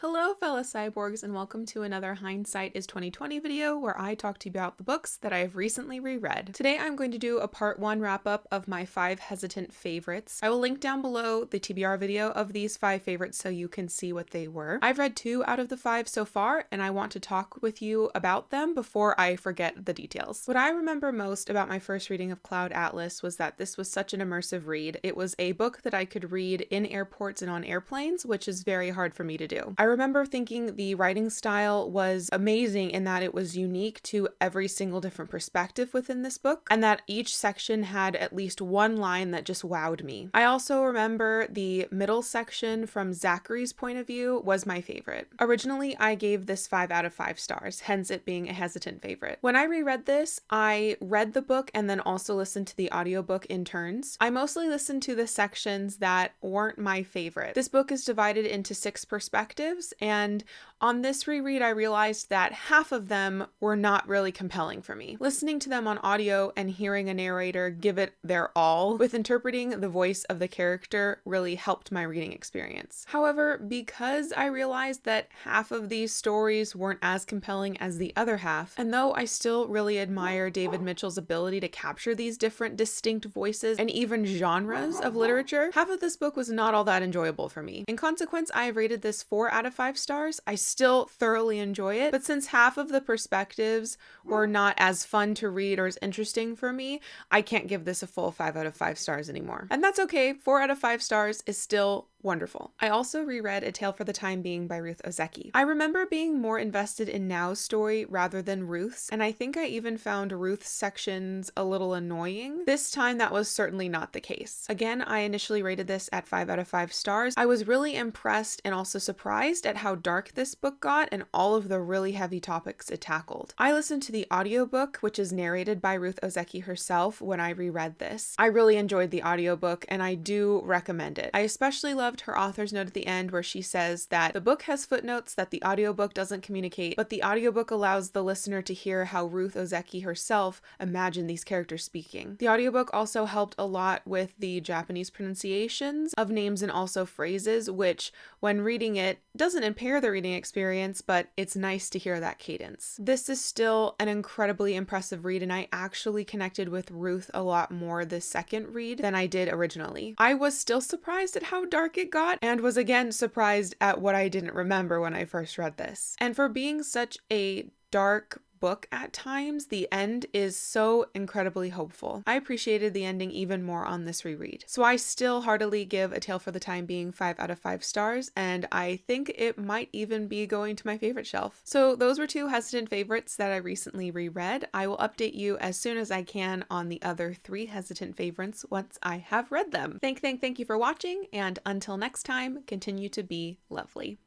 Hello fellow cyborgs, and welcome to another Hindsight is 2020 video where I talk to you about the books that I have recently reread. Today I'm going to do a part 1 wrap up of my 5 hesitant favorites. I will link down below the TBR video of these 5 favorites so you can see what they were. I've read 2 out of the 5 so far, and I want to talk with you about them before I forget the details. What I remember most about my first reading of Cloud Atlas was that this was such an immersive read. It was a book that I could read in airports and on airplanes, which is very hard for me to do. I remember thinking the writing style was amazing in that it was unique to every single different perspective within this book, and that each section had at least one line that just wowed me. I also remember the middle section from Zachary's point of view was my favorite. Originally, I gave this 5 out of 5 stars, hence it being a hesitant favorite. When I reread this, I read the book and then also listened to the audiobook in turns. I mostly listened to the sections that weren't my favorite. This book is divided into 6 perspectives, and on this reread, I realized that half of them were not really compelling for me. Listening to them on audio and hearing a narrator give it their all with interpreting the voice of the character really helped my reading experience. However, because I realized that half of these stories weren't as compelling as the other half, and though I still really admire David Mitchell's ability to capture these different distinct voices and even genres of literature, half of this book was not all that enjoyable for me. In consequence, I rated this 4 out of 5 stars. I still thoroughly enjoy it, but since half of the perspectives were not as fun to read or as interesting for me, I can't give this a full 5 out of 5 stars anymore. And that's okay. 4 out of 5 stars is still wonderful. I also reread A Tale for the Time Being by Ruth Ozeki. I remember being more invested in Now's story rather than Ruth's, and I think I even found Ruth's sections a little annoying. This time that was certainly not the case. Again, I initially rated this at 5 out of 5 stars. I was really impressed and also surprised at how dark this book got and all of the really heavy topics it tackled. I listened to the audiobook, which is narrated by Ruth Ozeki herself, when I reread this. I really enjoyed the audiobook and I do recommend it. I especially loved her author's note at the end where she says that the book has footnotes that the audiobook doesn't communicate, but the audiobook allows the listener to hear how Ruth Ozeki herself imagined these characters speaking. The audiobook also helped a lot with the Japanese pronunciations of names and also phrases, which when reading it doesn't impair the reading experience, but it's nice to hear that cadence. This is still an incredibly impressive read, and I actually connected with Ruth a lot more this second read than I did originally. I was still surprised at how dark it got, and was again surprised at what I didn't remember when I first read this. And for being such a dark book at times, the end is so incredibly hopeful. I appreciated the ending even more on this reread. So I still heartily give A Tale for the Time Being 5 out of 5 stars, and I think it might even be going to my favorite shelf. So those were 2 hesitant favorites that I recently reread. I will update you as soon as I can on the other 3 hesitant favorites once I have read them. Thank you for watching, and until next time, continue to be lovely.